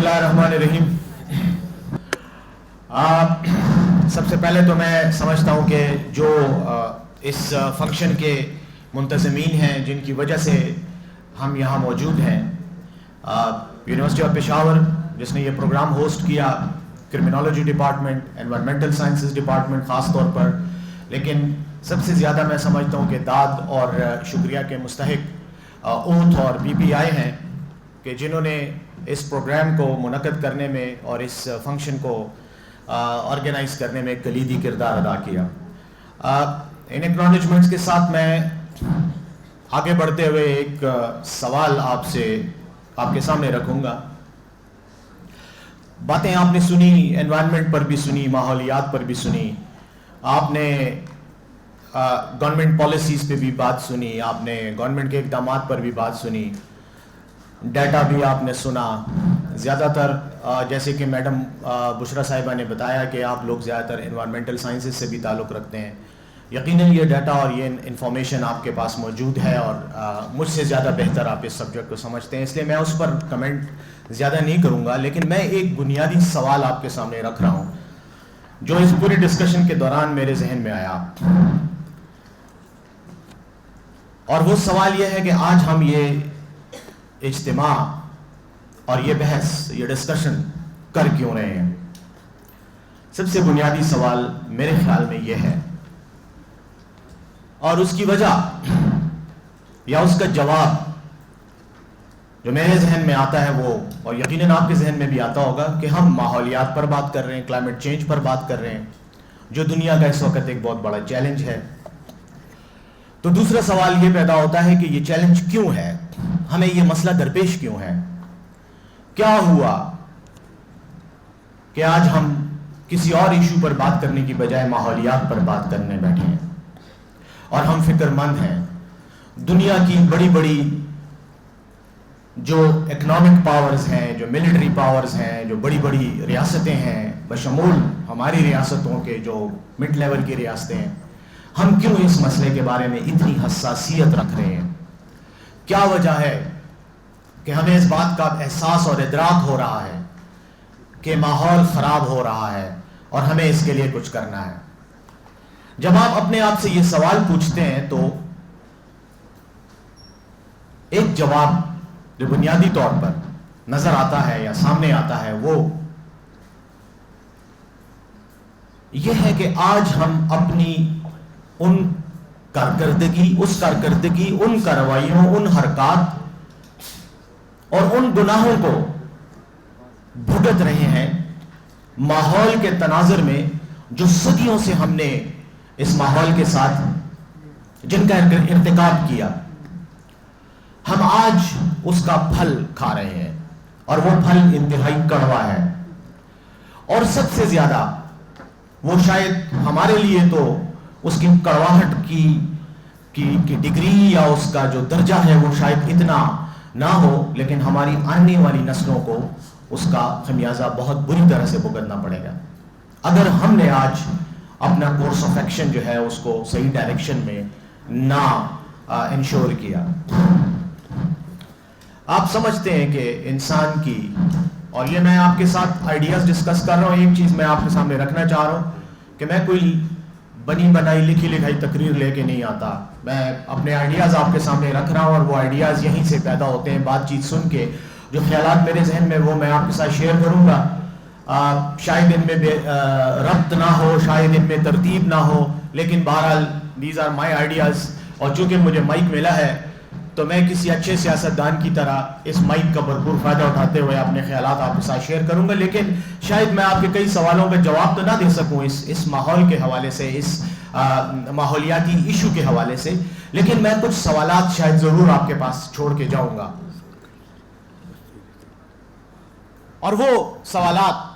اللہ الرحمن الرحیم. سب سے پہلے تو میں سمجھتا ہوں کہ جو اس فنکشن کے منتظمین ہیں جن کی وجہ سے ہم یہاں موجود ہیں، یونیورسٹی آف پشاور جس نے یہ پروگرام ہوسٹ کیا، criminology department, environmental sciences department خاص طور پر، لیکن سب سے زیادہ میں سمجھتا ہوں کہ داد اور شکریہ کے مستحق اوتھ اور بی پی آئی ہیں کہ جنہوں نے اس پروگرام کو منعقد کرنے میں اور اس فنکشن کو آرگنائز کرنے میں کلیدی کردار ادا کیا. ان ایکنالجمنٹس کے ساتھ میں آگے بڑھتے ہوئے ایک سوال آپ کے سامنے رکھوں گا. باتیں آپ نے سنی، انوائرمنٹ پر بھی سنی، ماحولیات پر بھی سنی، آپ نے گورنمنٹ پالیسیز پہ بھی بات سنی، آپ نے گورنمنٹ کے اقدامات پر بھی بات سنی، ڈیٹا بھی آپ نے سنا. زیادہ تر جیسے کہ میڈم بشرا صاحبہ نے بتایا کہ آپ لوگ زیادہ تر انوائرمنٹل سائنسز سے بھی تعلق رکھتے ہیں. یقیناً یہ ڈیٹا اور یہ انفارمیشن آپ کے پاس موجود ہے اور مجھ سے زیادہ بہتر آپ اس سبجیکٹ کو سمجھتے ہیں، اس لیے میں اس پر کمنٹ زیادہ نہیں کروں گا. لیکن میں ایک بنیادی سوال آپ کے سامنے رکھ رہا ہوں جو اس پوری ڈسکشن کے دوران میرے ذہن میں آیا، اور وہ سوال یہ ہے کہ آج ہم یہ اجتماع اور یہ بحث، یہ ڈسکشن کر کیوں رہے ہیں. سب سے بنیادی سوال میرے خیال میں یہ ہے، اور اس کی وجہ یا اس کا جواب جو میرے ذہن میں آتا ہے وہ، اور یقیناً آپ کے ذہن میں بھی آتا ہوگا، کہ ہم ماحولیات پر بات کر رہے ہیں، کلائمیٹ چینج پر بات کر رہے ہیں جو دنیا کا اس وقت ایک بہت بڑا چیلنج ہے. تو دوسرا سوال یہ پیدا ہوتا ہے کہ یہ چیلنج کیوں ہے، ہمیں یہ مسئلہ درپیش کیوں ہے. کیا ہوا کہ آج ہم کسی اور ایشو پر بات کرنے کی بجائے ماحولیات پر بات کرنے بیٹھے ہیں، اور ہم فکر مند ہیں. دنیا کی بڑی بڑی جو اکنامک پاورز ہیں، جو ملٹری پاورز ہیں، جو بڑی بڑی ریاستیں ہیں، بشمول ہماری ریاستوں کے جو مڈ لیول کی ریاستیں ہیں، ہم کیوں اس مسئلے کے بارے میں اتنی حساسیت رکھ رہے ہیں. کیا وجہ ہے کہ ہمیں اس بات کا احساس اور ادراک ہو رہا ہے کہ ماحول خراب ہو رہا ہے اور ہمیں اس کے لیے کچھ کرنا ہے. جب آپ اپنے آپ سے یہ سوال پوچھتے ہیں تو ایک جواب جو بنیادی طور پر نظر آتا ہے یا سامنے آتا ہے وہ یہ ہے کہ آج ہم اپنی ان کارکردگی، ان کارروائیوں، ان حرکات اور ان گناہوں کو بھگت رہے ہیں ماحول کے تناظر میں جو صدیوں سے ہم نے اس ماحول کے ساتھ جن کا ارتکاب کیا. ہم آج اس کا پھل کھا رہے ہیں اور وہ پھل انتہائی کڑوا ہے. اور سب سے زیادہ وہ شاید ہمارے لیے تو اس کی کڑواہٹ کی ڈگری یا اس کا جو درجہ ہے وہ شاید اتنا نہ ہو، لیکن ہماری آنے والی نسلوں کو اس کا خمیازہ بہت بری طرح سے بھگتنا پڑے گا اگر ہم نے آج اپنا کورس آف ایکشن جو ہے اس کو صحیح ڈائریکشن میں نہ انشور کیا. آپ سمجھتے ہیں کہ انسان کی، اور یہ میں آپ کے ساتھ آئیڈیاز ڈسکس کر رہا ہوں، ایک چیز میں آپ کے سامنے رکھنا چاہ رہا ہوں کہ میں کوئی بنی بنائی لکھی لکھائی تقریر لے کے نہیں آتا. میں اپنے آئیڈیاز آپ کے سامنے رکھ رہا ہوں اور وہ آئیڈیاز یہیں سے پیدا ہوتے ہیں. بات چیت سن کے جو خیالات میرے ذہن میں وہ میں آپ کے ساتھ شیئر کروں گا. شاید ان میں ربط نہ ہو، شاید ان میں ترتیب نہ ہو، لیکن بہرحال دیز آر مائی آئیڈیاز. اور چونکہ مجھے مائک ملا ہے تو میں کسی اچھے سیاستدان کی طرح اس مائک کا بھرپور فائدہ اٹھاتے ہوئے اپنے خیالات آپ کے ساتھ شیئر کروں گا. لیکن شاید میں آپ کے کئی سوالوں کا جواب تو نہ دے سکوں اس ماحول کے حوالے سے، اس ماحولیاتی ایشو کے حوالے سے، لیکن میں کچھ سوالات شاید ضرور آپ کے پاس چھوڑ کے جاؤں گا. اور وہ سوالات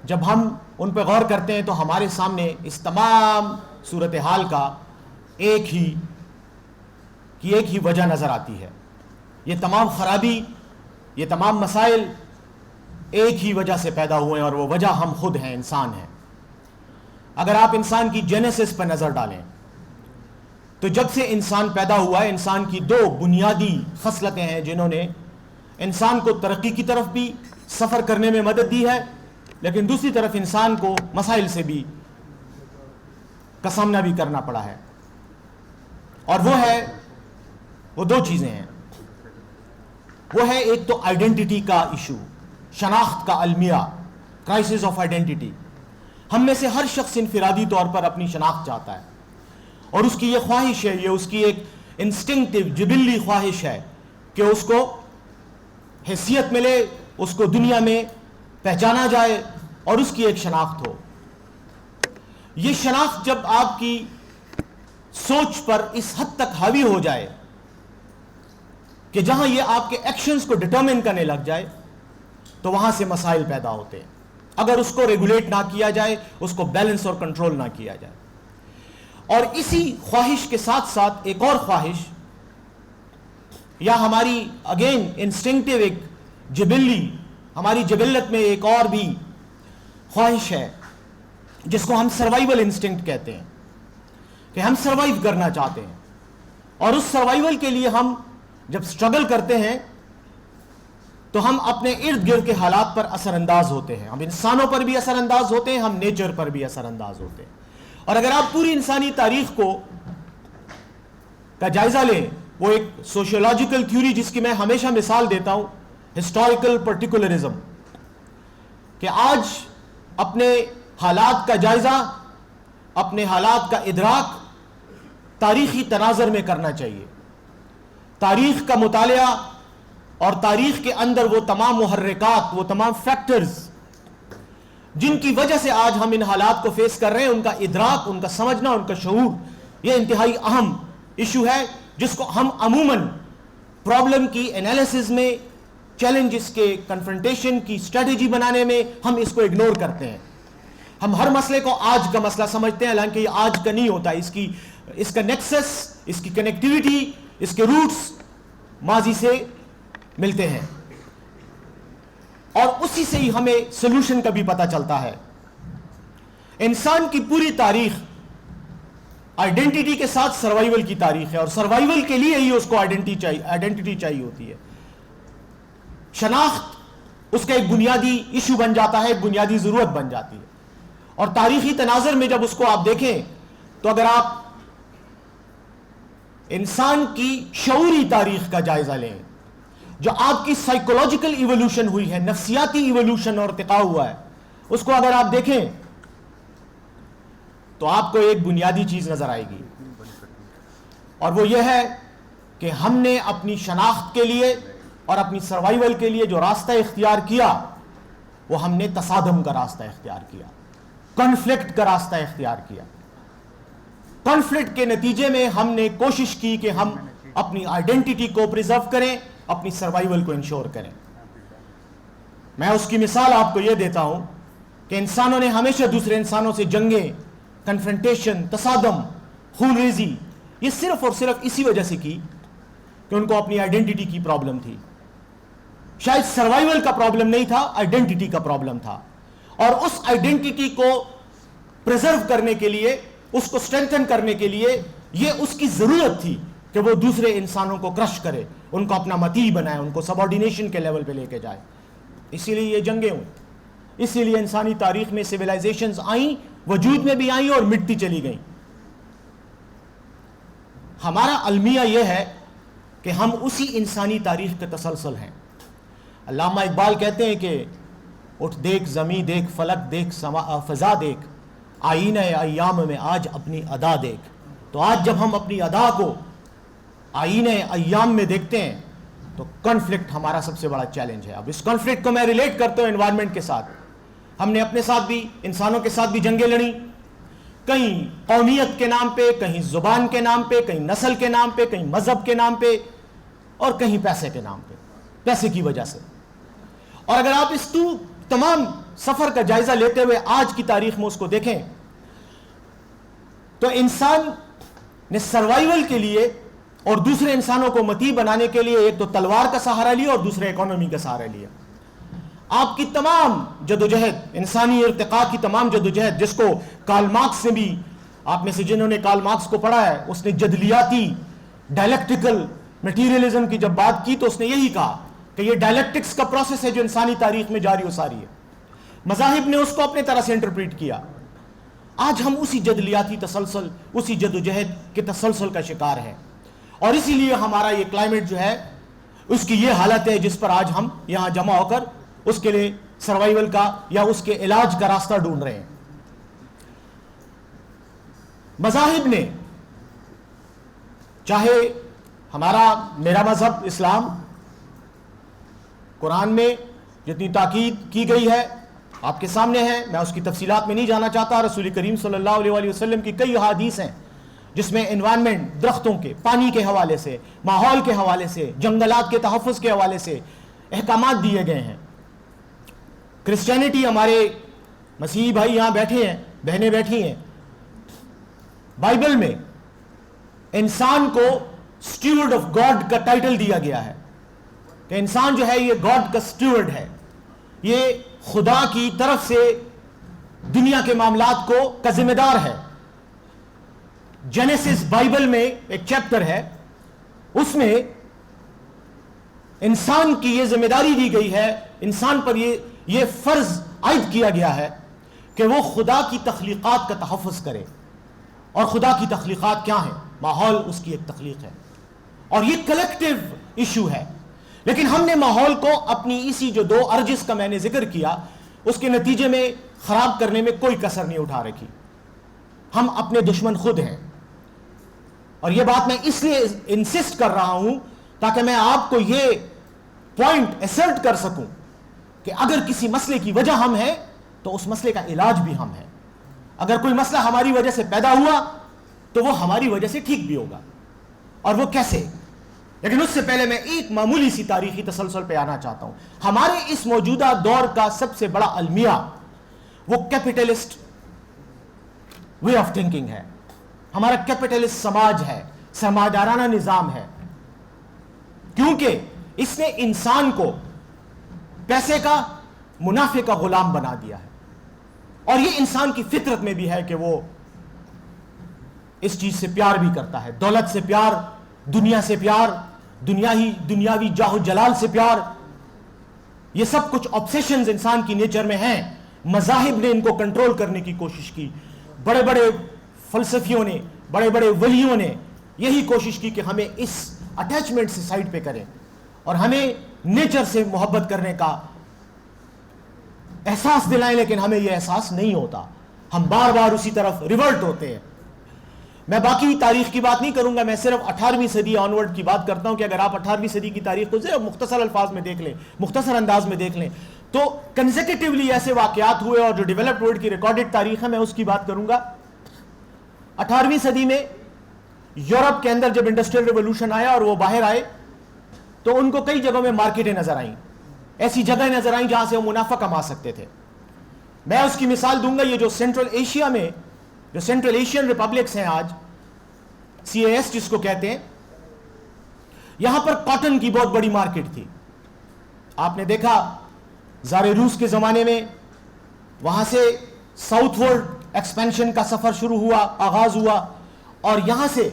جب ہم ان پہ غور کرتے ہیں تو ہمارے سامنے اس تمام صورتحال کا ایک ہی وجہ نظر آتی ہے. یہ تمام خرابی، یہ تمام مسائل ایک ہی وجہ سے پیدا ہوئے ہیں، اور وہ وجہ ہم خود ہیں، انسان ہیں. اگر آپ انسان کی جینیسس پر نظر ڈالیں تو جب سے انسان پیدا ہوا ہے، انسان کی دو بنیادی خصلتیں ہیں جنہوں نے انسان کو ترقی کی طرف بھی سفر کرنے میں مدد دی ہے، لیکن دوسری طرف انسان کو مسائل سے بھی کا سامنا بھی کرنا پڑا ہے، اور وہ دو چیزیں ہیں۔ وہ ہے ایک تو آئیڈینٹی کا ایشو، شناخت کا المیہ، کرائسس آف آئیڈینٹی۔ ہم میں سے ہر شخص انفرادی طور پر اپنی شناخت چاہتا ہے، اور اس کی یہ خواہش ہے، یہ اس کی ایک انسٹنکٹیو جبلی خواہش ہے کہ اس کو حیثیت ملے، اس کو دنیا میں پہچانا جائے اور اس کی ایک شناخت ہو۔ یہ شناخت جب آپ کی سوچ پر اس حد تک حاوی ہو جائے کہ جہاں یہ آپ کے ایکشنز کو ڈٹرمن کرنے لگ جائے، تو وہاں سے مسائل پیدا ہوتے ہیں اگر اس کو ریگولیٹ نہ کیا جائے، اس کو بیلنس اور کنٹرول نہ کیا جائے۔ اور اسی خواہش کے ساتھ ساتھ ایک اور خواہش، یا ہماری اگین انسٹنکٹیو ایک جبلی، ہماری جبلت میں ایک اور بھی خواہش ہے جس کو ہم سروائیول انسٹنکٹ کہتے ہیں، کہ ہم سروائیو کرنا چاہتے ہیں، اور اس سروائیول کے لیے ہم جب سٹرگل کرتے ہیں تو ہم اپنے ارد گرد کے حالات پر اثر انداز ہوتے ہیں، ہم انسانوں پر بھی اثر انداز ہوتے ہیں، ہم نیچر پر بھی اثر انداز ہوتے ہیں۔ اور اگر آپ پوری انسانی تاریخ کا جائزہ لیں، وہ ایک سوشیولوجیکل تھیوری جس کی میں ہمیشہ مثال دیتا ہوں، ہسٹوریکل پرٹیکولرزم، کہ آج اپنے حالات کا جائزہ، اپنے حالات کا ادراک تاریخی تناظر میں کرنا چاہیے۔ تاریخ کا مطالعہ اور تاریخ کے اندر وہ تمام محرکات، وہ تمام فیکٹرز جن کی وجہ سے آج ہم ان حالات کو فیس کر رہے ہیں، ان کا ادراک، ان کا سمجھنا، ان کا شعور، یہ انتہائی اہم ایشو ہے جس کو ہم عموماً پرابلم کی انالیسز میں، چیلنجز کے کنفرنٹیشن کی اسٹریٹجی بنانے میں ہم اس کو اگنور کرتے ہیں۔ ہم ہر مسئلے کو آج کا مسئلہ سمجھتے ہیں، حالانکہ یہ آج کا نہیں ہوتا، اس کا نیکسس، اس کی کنیکٹیوٹی، اس کے روٹس ماضی سے ملتے ہیں، اور اسی سے ہی ہمیں سلوشن کا بھی پتہ چلتا ہے۔ انسان کی پوری تاریخ آئیڈینٹی کے ساتھ سروائیول کی تاریخ ہے، اور سروائیول کے لیے ہی اس کو آئیڈینٹی چاہیے ہوتی ہے۔ شناخت اس کا ایک بنیادی ایشو بن جاتا ہے، ایک بنیادی ضرورت بن جاتی ہے، اور تاریخی تناظر میں جب اس کو آپ دیکھیں تو اگر آپ انسان کی شعوری تاریخ کا جائزہ لیں، جو آپ کی سائیکولوجیکل ایوولوشن ہوئی ہے، نفسیاتی ایوولوشن اور ارتقاء ہوا ہے، اس کو اگر آپ دیکھیں تو آپ کو ایک بنیادی چیز نظر آئے گی، اور وہ یہ ہے کہ ہم نے اپنی شناخت کے لیے اور اپنی سروائیول کے لیے جو راستہ اختیار کیا، وہ ہم نے تصادم کا راستہ اختیار کیا، کنفلکٹ کا راستہ اختیار کیا۔ کنفلکٹ کے نتیجے میں ہم نے کوشش کی کہ ہم اپنی آئیڈینٹی کو پریزرو کریں، اپنی سروائیول کو انشور کریں۔ میں اس کی مثال آپ کو یہ دیتا ہوں کہ انسانوں نے ہمیشہ دوسرے انسانوں سے جنگیں، کنفرنٹیشن، تصادم، خون ریزی، یہ صرف اور صرف اسی وجہ سے کی کہ ان کو اپنی آئیڈینٹی کی پرابلم تھی۔ شاید سروائیول کا پرابلم نہیں تھا، آئیڈینٹی کا پرابلم تھا، اور اس آئیڈینٹی کو پریزرو کرنے کے لیے، اس کو اسٹرینتھن کرنے کے لیے یہ اس کی ضرورت تھی کہ وہ دوسرے انسانوں کو کرش کرے، ان کو اپنا مطیع بنائے، ان کو سبارڈینیشن کے لیول پہ لے کے جائے۔ اسی لیے یہ جنگیں ہوئیں، اسی لیے انسانی تاریخ میں سویلائزیشنز آئیں، وجود میں بھی آئیں اور مٹتی چلی گئیں۔ ہمارا المیہ یہ ہے کہ ہم اسی انسانی تاریخ کے تسلسل ہیں۔ علامہ اقبال کہتے ہیں کہ اٹھ دیکھ زمیں دیکھ، فلک دیکھ، فضا دیکھ، آئینہ ایام میں آج اپنی ادا دیکھ۔ تو آج جب ہم اپنی ادا کو آئینہ ایام میں دیکھتے ہیں تو کنفلکٹ ہمارا سب سے بڑا چیلنج ہے۔ اب اس کنفلکٹ کو میں ریلیٹ کرتا ہوں انوائرمنٹ کے ساتھ۔ ہم نے اپنے ساتھ بھی، انسانوں کے ساتھ بھی جنگیں لڑیں، کہیں قومیت کے نام پہ، کہیں زبان کے نام پہ، کہیں نسل کے نام پہ، کہیں مذہب کے نام پہ، اور کہیں پیسے کے نام پہ، پیسے کی وجہ سے۔ اور اگر آپ اس تمام سفر کا جائزہ لیتے ہوئے آج کی تاریخ میں اس کو دیکھیں تو انسان نے سروائیول کے لیے اور دوسرے انسانوں کو مطیع بنانے کے لیے ایک تو تلوار کا سہارا لیا اور دوسرے اکانومی کا سہارا لیا۔ آپ کی تمام جدوجہد، انسانی ارتقاء کی تمام جدوجہد، جس کو کارل مارکس نے بھی، آپ میں سے جنہوں نے کارل مارکس کو پڑھا ہے، اس نے جدلیاتی ڈائلیکٹیکل میٹیریلزم کی جب بات کی تو اس نے یہی کہا کہ یہ ڈائلیکٹکس کا پروسیس ہے جو انسانی تاریخ میں جاری و ساری ہے. مذاہب نے اس کو اپنے طرح سے انٹرپریٹ کیا. آج ہم اسی جدلیاتی تسلسل، اسی جدوجہد کے تسلسل کا شکار ہیں، اور اسی لیے ہمارا یہ کلائمیٹ جو ہے اس کی یہ حالت ہے جس پر آج ہم یہاں جمع ہو کر اس کے لیے سروائیول کا یا اس کے علاج کا راستہ ڈھونڈ رہے ہیں. مذاہب نے، چاہے میرا مذہب اسلام، قرآن میں جتنی تاکید کی گئی ہے آپ کے سامنے ہے، میں اس کی تفصیلات میں نہیں جانا چاہتا. رسول کریم صلی اللہ علیہ وسلم کی کئی احادیث ہیں جس میں انوائرمنٹ، درختوں کے، پانی کے حوالے سے، ماحول کے حوالے سے، جنگلات کے تحفظ کے حوالے سے احکامات دیے گئے ہیں. کرسچینٹی، ہمارے مسیحی بھائی یہاں بیٹھے ہیں، بہنیں بیٹھی ہیں، بائبل میں انسان کو اسٹیورڈ آف گاڈ کا ٹائٹل دیا گیا ہے کہ انسان جو ہے یہ گاڈ کا اسٹیورڈ ہے، یہ خدا کی طرف سے دنیا کے معاملات کا ذمہ دار ہے. جینیسس بائبل میں ایک چیپٹر ہے، اس میں انسان کی یہ ذمہ داری دی گئی ہے، انسان پر یہ فرض عائد کیا گیا ہے کہ وہ خدا کی تخلیقات کا تحفظ کرے. اور خدا کی تخلیقات کیا ہیں؟ ماحول اس کی ایک تخلیق ہے، اور یہ کلیکٹیو ایشو ہے. لیکن ہم نے ماحول کو اپنی اسی جو 2 ارجز کا میں نے ذکر کیا اس کے نتیجے میں خراب کرنے میں کوئی کسر نہیں اٹھا رکھی. ہم اپنے دشمن خود ہیں، اور یہ بات میں اس لیے انسسٹ کر رہا ہوں تاکہ میں آپ کو یہ پوائنٹ ایسرٹ کر سکوں کہ اگر کسی مسئلے کی وجہ ہم ہیں تو اس مسئلے کا علاج بھی ہم ہیں. اگر کوئی مسئلہ ہماری وجہ سے پیدا ہوا تو وہ ہماری وجہ سے ٹھیک بھی ہوگا، اور وہ کیسے. لیکن اس سے پہلے میں ایک معمولی سی تاریخی تسلسل پہ آنا چاہتا ہوں. ہمارے اس موجودہ دور کا سب سے بڑا المیہ وہ کیپٹلسٹ وے آف تھنکنگ ہے. ہمارا کیپٹلسٹ سماج ہے، سرمایہ نظام ہے، کیونکہ اس نے انسان کو پیسے کا، منافع کا غلام بنا دیا ہے. اور یہ انسان کی فطرت میں بھی ہے کہ وہ اس چیز سے پیار بھی کرتا ہے، دولت سے پیار، دنیا سے پیار، دنیاوی جاہ و جلال سے پیار. یہ سب کچھ آبسیشنز انسان کی نیچر میں ہیں. مذاہب نے ان کو کنٹرول کرنے کی کوشش کی، بڑے بڑے فلسفیوں نے، بڑے بڑے ولیوں نے یہی کوشش کی کہ ہمیں اس اٹیچمنٹ سے سائڈ پہ کریں اور ہمیں نیچر سے محبت کرنے کا احساس دلائیں. لیکن ہمیں یہ احساس نہیں ہوتا، ہم بار بار اسی طرف ریورٹ ہوتے ہیں. میں باقی تاریخ کی بات نہیں کروں گا، میں صرف 18ویں صدی آنورڈ کی بات کرتا ہوں کہ اگر آپ 18ویں صدی کی تاریخ کو صرف مختصر الفاظ میں دیکھ لیں، مختصر انداز میں دیکھ لیں، تو کنزیکٹیولی ایسے واقعات ہوئے. اور جو ڈیولپڈ ورلڈ کی ریکارڈڈ تاریخ ہے میں اس کی بات کروں گا. 18ویں صدی میں یورپ کے اندر جب انڈسٹریل ریولوشن آیا اور وہ باہر آئے تو ان کو کئی جگہوں میں مارکیٹیں نظر آئیں، ایسی جگہیں نظر آئیں جہاں سے وہ منافع کما سکتے تھے. میں اس کی مثال دوں گا. یہ جو سینٹرل ایشیا میں جو سینٹرل ایشین ریپبلکس ہیں آج، CAS جس کو کہتے ہیں، یہاں پر کاٹن کی بہت بڑی مارکیٹ تھی. آپ نے دیکھا زار روس کے زمانے میں وہاں سے ساؤتھ ورڈ ایکسپینشن کا سفر شروع ہوا، آغاز ہوا، اور یہاں سے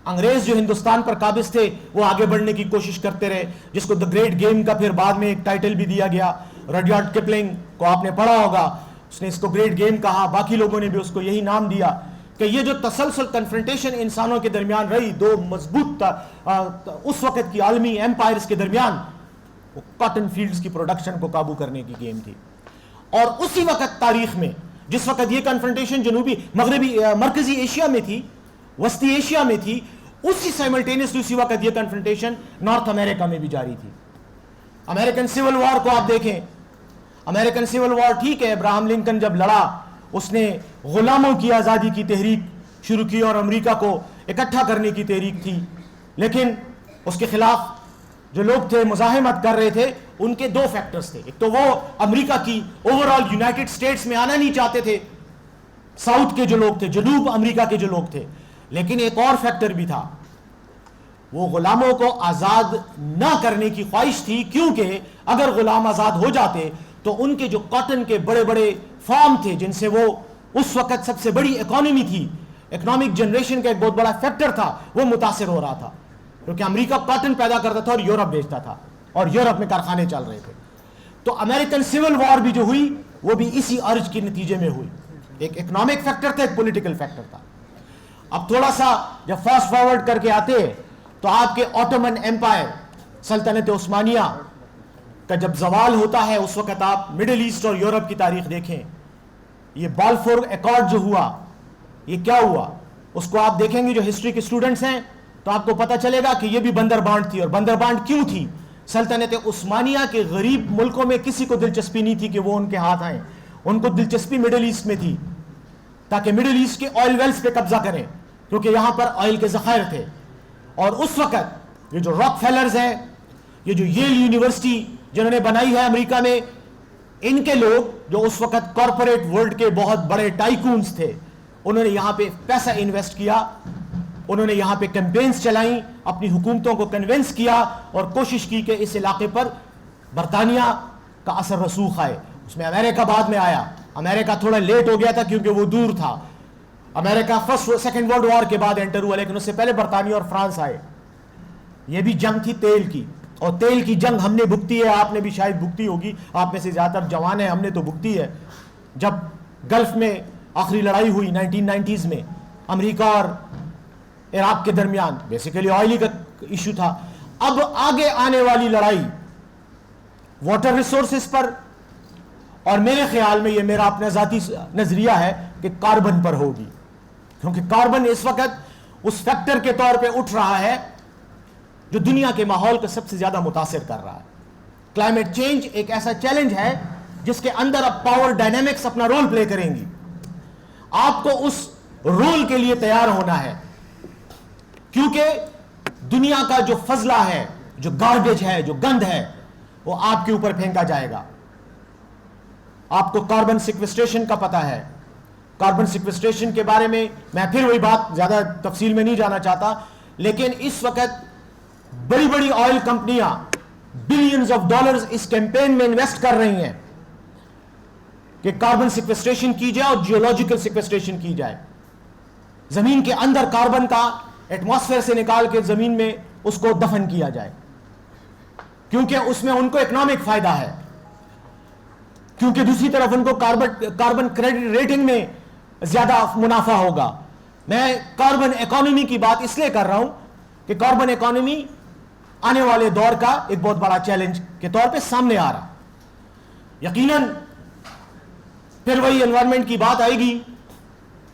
انگریز جو ہندوستان پر قابض تھے وہ آگے بڑھنے کی کوشش کرتے رہے، جس کو دی گریٹ گیم کا پھر بعد میں ایک ٹائٹل بھی دیا گیا. رڈیارڈ کپلنگ کو آپ نے پڑھا ہوگا، اس نے اس کو گریٹ گیم کہا، باقی لوگوں نے بھی اس کو یہی نام دیا. کہ یہ جو تسلسل کنفرنٹیشن انسانوں کے درمیان رہی، 2 مضبوط اس وقت کی عالمی ایمپائرز کے درمیان، وہ کاٹن فیلڈز کی پروڈکشن کو قابو کرنے کی گیم تھی. اور اسی وقت تاریخ میں جس وقت یہ کنفرنٹیشن مرکزی ایشیا میں تھی، وسطی ایشیا میں تھی، اسی سائملٹینیسلی اسی وقت یہ کنفرنٹیشن نارتھ امریکہ میں بھی جاری تھی. امریکن سول وار کو آپ دیکھیں، امریکن سول وار ٹھیک ہے، ابراہم لنکن جب لڑا اس نے غلاموں کی آزادی کی تحریک شروع کی اور امریکہ کو اکٹھا کرنے کی تحریک تھی، لیکن اس کے خلاف جو لوگ تھے مزاحمت کر رہے تھے، ان کے 2 فیکٹرز تھے. ایک تو وہ امریکہ کی اوور آل یونائٹڈ اسٹیٹس میں آنا نہیں چاہتے تھے، ساؤتھ کے جو لوگ تھے، جنوب امریکہ کے جو لوگ تھے. لیکن ایک اور فیکٹر بھی تھا، وہ غلاموں کو آزاد نہ کرنے کی خواہش تھی، کیونکہ اگر غلام آزاد ہو جاتے تو ان کے جو کاٹن کے بڑے بڑے فارم تھے جن سے وہ اس وقت سب سے بڑی اکانومی تھی، اکنامک جنریشن کا ایک بہت بڑا فیکٹر تھا، وہ متاثر ہو رہا تھا، کیونکہ امریکہ کاٹن پیدا کرتا تھا اور یورپ بیچتا تھا. اور یورپ میں کارخانے چل رہے تھے. تو امریکن سول وار بھی جو ہوئی وہ بھی اسی ارج کے نتیجے میں ہوئی. ایک اکنامک فیکٹر تھا, ایک پولیٹیکل فیکٹر تھا. اب تھوڑا سا جب فاسٹ فارورڈ کر کے آتے تو آپ کے آٹومن ایمپائر, سلطنت عثمانیہ کا جب زوال ہوتا ہے اس وقت آپ مڈل ایسٹ اور یورپ کی تاریخ دیکھیں. یہ بالفور ایکارڈ جو ہوا, یہ کیا ہوا, اس کو آپ دیکھیں گے جو ہسٹری کے اسٹوڈنٹس ہیں تو آپ کو پتہ چلے گا کہ یہ بھی بندر بانٹ تھی. اور بندر بانٹ کیوں تھی؟ سلطنت عثمانیہ کے غریب ملکوں میں کسی کو دلچسپی نہیں تھی کہ وہ ان کے ہاتھ آئیں. ان کو دلچسپی مڈل ایسٹ میں تھی تاکہ مڈل ایسٹ کے آئل ویلز پہ قبضہ کریں, کیونکہ یہاں پر آئل کے ذخائر تھے. اور اس وقت یہ جو راک فیلرز ہیں, یہ جو ییل یونیورسٹی جنہوں نے بنائی ہے امریکہ میں, ان کے لوگ جو اس وقت کارپوریٹ ورلڈ کے بہت بڑے ٹائکونز تھے, انہوں نے یہاں پہ پیسہ انویسٹ کیا, انہوں نے یہاں پہ کیمپینز چلائیں, اپنی حکومتوں کو کنونس کیا اور کوشش کی کہ اس علاقے پر برطانیہ کا اثر رسوخ آئے. اس میں امریکہ بعد میں آیا. امریکہ تھوڑا لیٹ ہو گیا تھا کیونکہ وہ دور تھا. امریکہ سیکنڈ ورلڈ وار کے بعد انٹر ہوا, لیکن اس سے پہلے برطانیہ اور فرانس آئے. یہ بھی جنگ تھی تیل کی, اور تیل کی جنگ ہم نے بھگتی ہے, آپ نے بھی شاید بھگتی ہوگی, آپ میں سے زیادہ تر جوان ہیں, ہم نے تو بھگتی ہے. جب گلف میں آخری لڑائی ہوئی 1990s میں امریکہ اور عراق کے درمیان, بیسیکلی آئلی کا ایشو تھا. اب آگے آنے والی لڑائی واٹر ریسورسز پر, اور میرے خیال میں یہ میرا اپنا ذاتی نظریہ ہے کہ کاربن پر ہوگی, کیونکہ کاربن اس وقت اس فیکٹر کے طور پہ اٹھ رہا ہے جو دنیا کے ماحول کو سب سے زیادہ متاثر کر رہا ہے. کلائمیٹ چینج ایک ایسا چیلنج ہے جس کے اندر اب پاور ڈائنامکس اپنا رول پلے کریں گی. آپ کو اس رول کے لیے تیار ہونا ہے, کیونکہ دنیا کا جو فضلہ ہے, جو گاربیج ہے, جو گند ہے, وہ آپ کے اوپر پھینکا جائے گا. آپ کو کاربن سیکوسٹریشن کا پتہ ہے. کاربن سیکوسٹریشن کے بارے میں میں پھر وہی بات زیادہ تفصیل میں نہیں جانا چاہتا, لیکن اس وقت بڑی بڑی آئل کمپنیاں بلینز آف ڈالرز اس کیمپین میں انویسٹ کر رہی ہیں کہ کاربن سیکوسٹریشن کی جائے اور جیولوجیکل سیکوسٹریشن کی جائے. زمین کے اندر کاربن کا ایٹماسفیئر سے نکال کے زمین میں اس کو دفن کیا جائے, کیونکہ اس میں ان کو اکنامک فائدہ ہے, کیونکہ دوسری طرف ان کو کاربن کریڈٹ ریٹنگ میں زیادہ منافع ہوگا. میں کاربن اکانومی کی بات اس لیے کر رہا ہوں کہ کاربن اکانومی آنے والے دور کا ایک بہت بڑا چیلنج کے طور پہ سامنے آ رہا. یقیناً پھر وہی انوائرمنٹ کی بات آئے گی,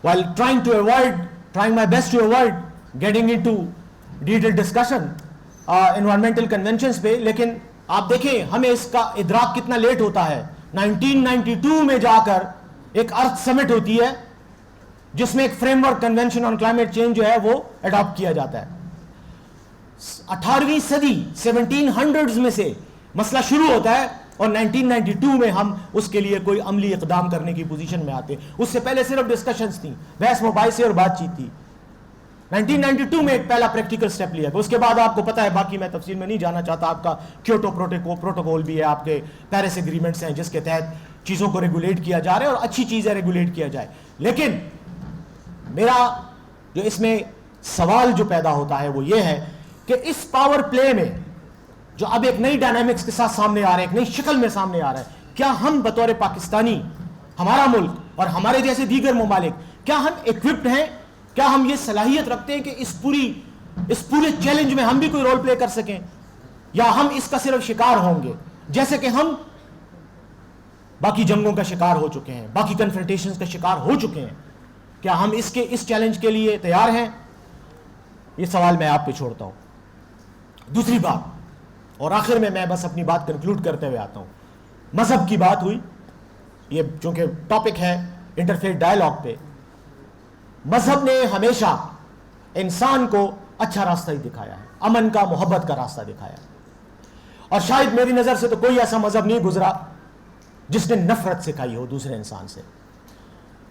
while trying my best to avoid getting into detailed discussion environmental conventions پہ, لیکن آپ دیکھیں ہمیں اس کا ادراک کتنا لیٹ ہوتا ہے. 1992 میں جا کر ایک ارتھ سمٹ ہوتی ہے جس میں ایک frame work convention on climate change جو ہے وہ اڈاپٹ کیا جاتا ہے. 18ویں صدی 1700s میں سے مسئلہ شروع ہوتا ہے اور 1992 میں ہم اس کے لیے کوئی عملی اقدام کرنے کی پوزیشن میں آتے. اس سے پہلے صرف ڈسکشنز تھیں, بحث مباحثے اور بات چیت تھی. 1992 میں ایک پہلا پریکٹیکل سٹیپ لیا گیا. اس کے بعد آپ کو پتہ ہے, باقی میں تفصیل میں نہیں جانا چاہتا, آپ کا کیوٹو پروٹوکول بھی ہے, آپ کے پیرس ایگریمنٹس ہیں جس کے تحت چیزوں کو ریگولیٹ کیا جا رہا ہے, اور اچھی چیزیں ریگولیٹ کیا جائے. لیکن میرا جو اس میں سوال جو پیدا ہوتا ہے وہ یہ ہے کہ اس پاور پلے میں جو اب ایک نئی ڈائنامکس کے ساتھ سامنے آ رہا ہے, ایک نئی شکل میں سامنے آ رہا ہے, کیا ہم بطور پاکستانی, ہمارا ملک اور ہمارے جیسے دیگر ممالک, کیا ہم ایکوپڈ ہیں, کیا ہم یہ صلاحیت رکھتے ہیں کہ اس پورے چیلنج میں ہم بھی کوئی رول پلے کر سکیں, یا ہم اس کا صرف شکار ہوں گے جیسے کہ ہم باقی جنگوں کا شکار ہو چکے ہیں, باقی کنفرنٹیشنز کا شکار ہو چکے ہیں. کیا ہم اس چیلنج کے لیے تیار ہیں؟ یہ سوال میں آپ پہ چھوڑتا ہوں. دوسری بات, اور آخر میں بس اپنی بات کنکلوڈ کرتے ہوئے آتا ہوں, مذہب کی بات ہوئی, یہ چونکہ ٹاپک ہے انٹرفیتھ ڈائیلاگ پہ. مذہب نے ہمیشہ انسان کو اچھا راستہ ہی دکھایا ہے, امن کا, محبت کا راستہ دکھایا ہے, اور شاید میری نظر سے تو کوئی ایسا مذہب نہیں گزرا جس نے نفرت سکھائی ہو دوسرے انسان سے.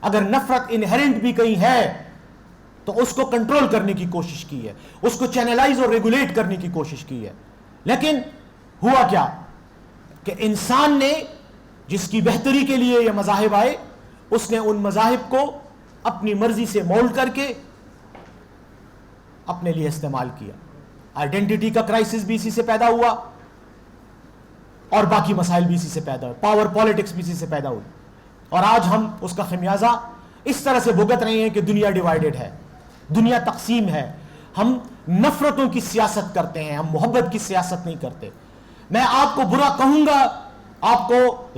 اگر نفرت انہیرنٹ بھی کہیں ہے تو اس کو کنٹرول کرنے کی کوشش کی ہے, اس کو چینلائز اور ریگولیٹ کرنے کی کوشش کی ہے. لیکن ہوا کیا کہ انسان نے, جس کی بہتری کے لیے یہ مذاہب آئے, اس نے ان مذاہب کو اپنی مرضی سے مولڈ کر کے اپنے لیے استعمال کیا. آئیڈینٹی کا کرائسس بھی اسی سے پیدا ہوا. اور باقی مسائل بھی اسی سے پیدا ہوئے, پاور پالیٹکس بھی اسی سے پیدا ہوئی, اور آج ہم اس کا خمیازہ اس طرح سے بھگت رہے ہیں کہ دنیا ڈیوائیڈڈ ہے, دنیا تقسیم ہے. ہم نفرتوں کی سیاست کرتے ہیں, ہم محبت کی سیاست نہیں کرتے. میں آپ کو برا کہوں گا, آپ کو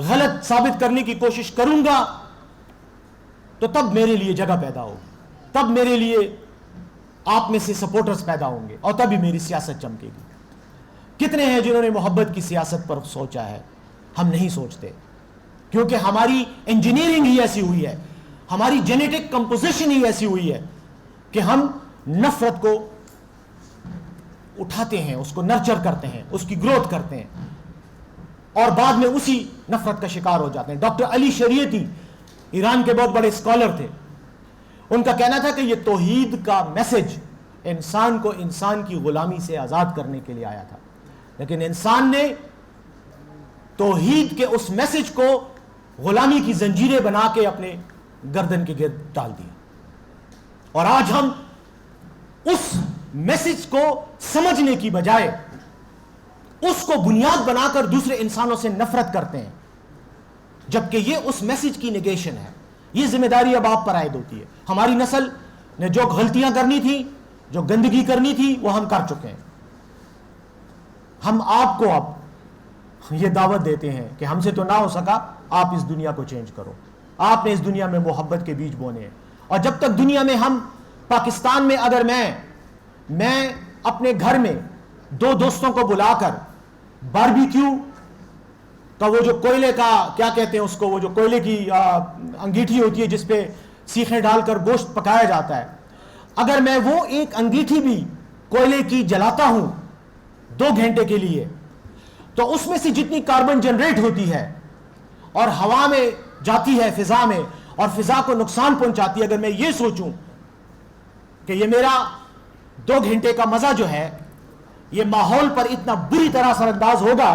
غلط ثابت کرنے کی کوشش کروں گا, تو تب میرے لیے جگہ پیدا ہوگی, تب میرے لیے آپ میں سے سپورٹرز پیدا ہوں گے, اور تبھی میری سیاست چمکے گی. کتنے ہیں جنہوں نے محبت کی سیاست پر سوچا ہے؟ ہم نہیں سوچتے, کیونکہ ہماری انجینئرنگ ہی ایسی ہوئی ہے, ہماری جینیٹک کمپوزیشن ہی ایسی ہوئی ہے کہ ہم نفرت کو اٹھاتے ہیں, اس کو نرچر کرتے ہیں, اس کی گروتھ کرتے ہیں, اور بعد میں اسی نفرت کا شکار ہو جاتے ہیں. ڈاکٹر علی شریعتی ایران کے بہت بڑے اسکالر تھے. ان کا کہنا تھا کہ یہ توحید کا میسج انسان کو انسان کی غلامی سے آزاد کرنے کے لیے آیا تھا, لیکن انسان نے توحید کے اس میسج کو غلامی کی زنجیریں بنا کے اپنے گردن کے گرد ڈال دیا, اور آج ہم اس میسج کو سمجھنے کی بجائے اس کو بنیاد بنا کر دوسرے انسانوں سے نفرت کرتے ہیں, جبکہ یہ اس میسج کی نیگیشن ہے. یہ ذمہ داری اب آپ پر عائد ہوتی ہے. ہماری نسل نے جو غلطیاں کرنی تھی, جو گندگی کرنی تھی, وہ ہم کر چکے ہیں. ہم آپ کو اب یہ دعوت دیتے ہیں کہ ہم سے تو نہ ہو سکا, آپ اس دنیا کو چینج کرو. آپ نے اس دنیا میں محبت کے بیج بونے ہیں, اور جب تک دنیا میں ہم, پاکستان میں اگر میں اپنے گھر میں دو دوستوں کو بلا کر باربیکیو کا وہ جو کوئلے کا کیا کہتے ہیں اس کو, وہ جو کوئلے کی انگیٹھی ہوتی ہے جس پہ سیخیں ڈال کر گوشت پکایا جاتا ہے, اگر میں وہ ایک انگیٹھی بھی کوئلے کی جلاتا ہوں 2 گھنٹے کے لیے, تو اس میں سے جتنی کاربن جنریٹ ہوتی ہے اور ہوا میں جاتی ہے فضا میں, اور فضا کو نقصان پہنچاتی ہے, اگر میں یہ سوچوں کہ یہ میرا 2 گھنٹے کا مزہ جو ہے یہ ماحول پر اتنا بری طرح اثر انداز ہوگا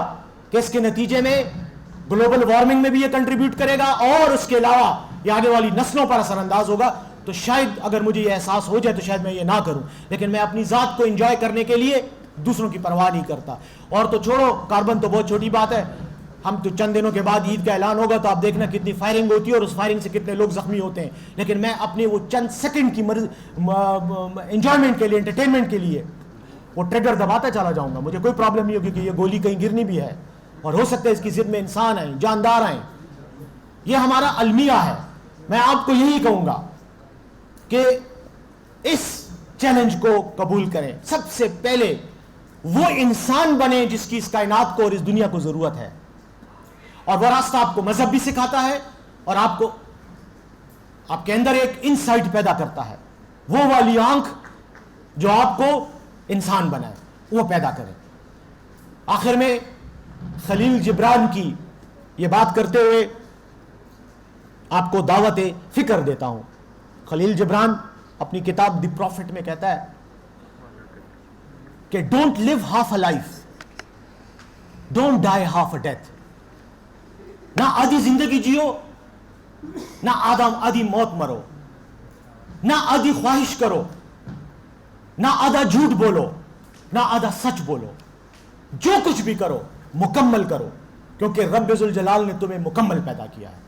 کہ اس کے نتیجے میں گلوبل وارمنگ میں بھی یہ کنٹریبیوٹ کرے گا, اور اس کے علاوہ یہ آنے والی نسلوں پر اثر انداز ہوگا, تو شاید اگر مجھے یہ احساس ہو جائے تو شاید میں یہ نہ کروں. لیکن میں اپنی ذات کو انجوائے کرنے کے لیے دوسروں کی پرواہ نہیں کرتا. اور تو چھوڑو, کاربن تو بہت چھوٹی بات ہے. ہم تو چند دنوں کے بعد عید کا اعلان ہوگا تو آپ دیکھنا کتنی فائرنگ ہوتی ہے اور اس فائرنگ سے کتنے لوگ زخمی ہوتے ہیں. لیکن میں اپنے وہ چند سیکنڈ کی انجوائمنٹ کے لیے, انٹرٹینمنٹ کے لیے وہ ٹریگر دباتا چلا جاؤں گا. مجھے کوئی پرابلم نہیں ہوگی کہ یہ گولی کہیں گرنی بھی ہے, اور ہو سکتا ہے اس کی ضد میں انسان آئیں, جاندار آئیں. یہ ہمارا المیہ ہے. میں آپ کو یہی کہوں گا کہ اس چیلنج کو قبول کریں. سب سے پہلے وہ انسان بنے جس کی اس کائنات کو اور اس دنیا کو ضرورت ہے, اور وہ راستہ آپ کو مذہب بھی سکھاتا ہے, اور آپ کو آپ کے اندر ایک انسائٹ پیدا کرتا ہے, وہ والی آنکھ جو آپ کو انسان بنائے, وہ پیدا کرے. آخر میں خلیل جبران کی یہ بات کرتے ہوئے آپ کو دعوت فکر دیتا ہوں. خلیل جبران اپنی کتاب دی پروفٹ میں کہتا ہے کہ don't live half a life, don't die half a death. نہ آدھی زندگی جیو, نہ آدھی موت مرو, نہ آدھی خواہش کرو, نہ آدھا جھوٹ بولو, نہ آدھا سچ بولو. جو کچھ بھی کرو مکمل کرو, کیونکہ رب ذوالجلال نے تمہیں مکمل پیدا کیا ہے,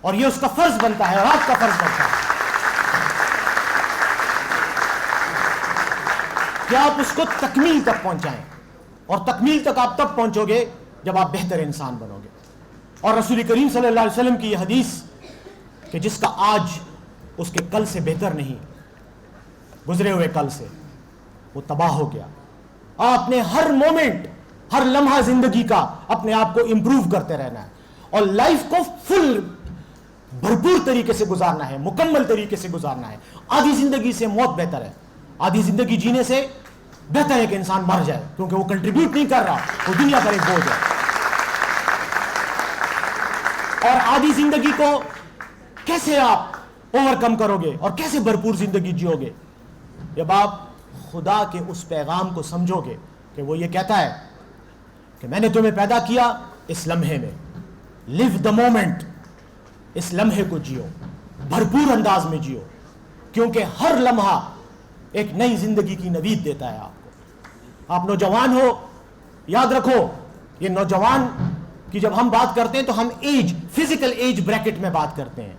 اور یہ اس کا فرض بنتا ہے, اور آپ کا فرض بنتا ہے کہ آپ اس کو تکمیل تک پہنچائیں. اور تکمیل تک آپ تب پہنچو گے جب آپ بہتر انسان بنو گے. اور رسول کریم صلی اللہ علیہ وسلم کی یہ حدیث کہ جس کا آج اس کے کل سے بہتر نہیں, گزرے ہوئے کل سے وہ تباہ ہو گیا. آپ نے ہر مومنٹ, ہر لمحہ زندگی کا اپنے آپ کو امپروو کرتے رہنا ہے, اور لائف کو فل بھرپور طریقے سے گزارنا ہے, مکمل طریقے سے گزارنا ہے. آدھی زندگی سے موت بہتر ہے, آدھی زندگی جینے سے بہتر ہے کہ انسان مر جائے, کیونکہ وہ کنٹریبیوٹ نہیں کر رہا, وہ دنیا پر ایک بوجھ ہے. اور آدھی زندگی کو کیسے آپ اوور کم کرو گے اور کیسے بھرپور زندگی جیو گے؟ جب آپ خدا کے اس پیغام کو سمجھو گے کہ وہ یہ کہتا ہے کہ میں نے تمہیں پیدا کیا اس لمحے میں, لیو دا مومنٹ, اس لمحے کو جیو, بھرپور انداز میں جیو, کیونکہ ہر لمحہ ایک نئی زندگی کی نوید دیتا ہے آپ کو. آپ نوجوان ہو, یاد رکھو یہ نوجوان کہ جب ہم بات کرتے ہیں تو ہم ایج، فزیکل ایج بریکٹ میں بات کرتے ہیں،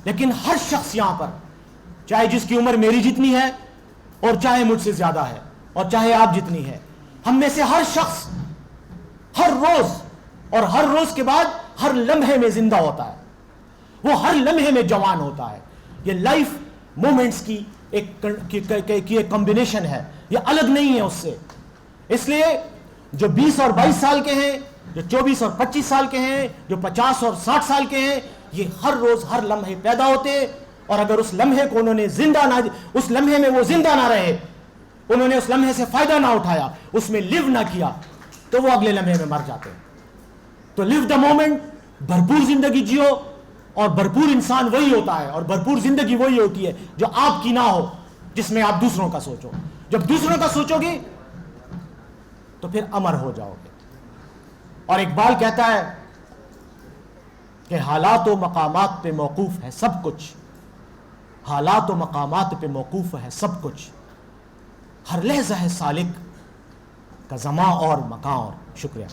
لیکن ہر شخص یہاں پر، چاہے جس کی عمر میری جتنی ہے اور چاہے مجھ سے زیادہ ہے اور چاہے آپ جتنی ہے، ہم میں سے ہر شخص ہر روز اور ہر روز کے بعد ہر لمحے میں زندہ ہوتا ہے، وہ ہر لمحے میں جوان ہوتا ہے. یہ لائف مومنٹس کی ایک کمبینیشن ہے، یہ الگ نہیں ہے اس سے. اس لیے جو 20 اور 22 سال کے ہیں، جو 24 اور 25 سال کے ہیں، جو 50 اور 60 سال کے ہیں، یہ ہر روز ہر لمحے پیدا ہوتے ہیں، اور اگر اس لمحے کو انہوں نے اس لمحے میں وہ زندہ نہ رہے، انہوں نے اس لمحے سے فائدہ نہ اٹھایا، اس میں لیو نہ کیا، تو وہ اگلے لمحے میں مر جاتے ہیں. تو لیو دا مومنٹ، بھرپور زندگی جیو، اور بھرپور انسان وہی ہوتا ہے، اور بھرپور زندگی وہی ہوتی ہے جو آپ کی نہ ہو، جس میں آپ دوسروں کا سوچو. جب دوسروں کا سوچو گے تو پھر امر ہو جاؤ گے. اور اقبال کہتا ہے کہ حالات و مقامات پہ موقوف ہے سب کچھ، حالات و مقامات پہ موقوف ہے سب کچھ، ہر لحظہ ہے سالک کا زمان اور مکان اور. شکریہ.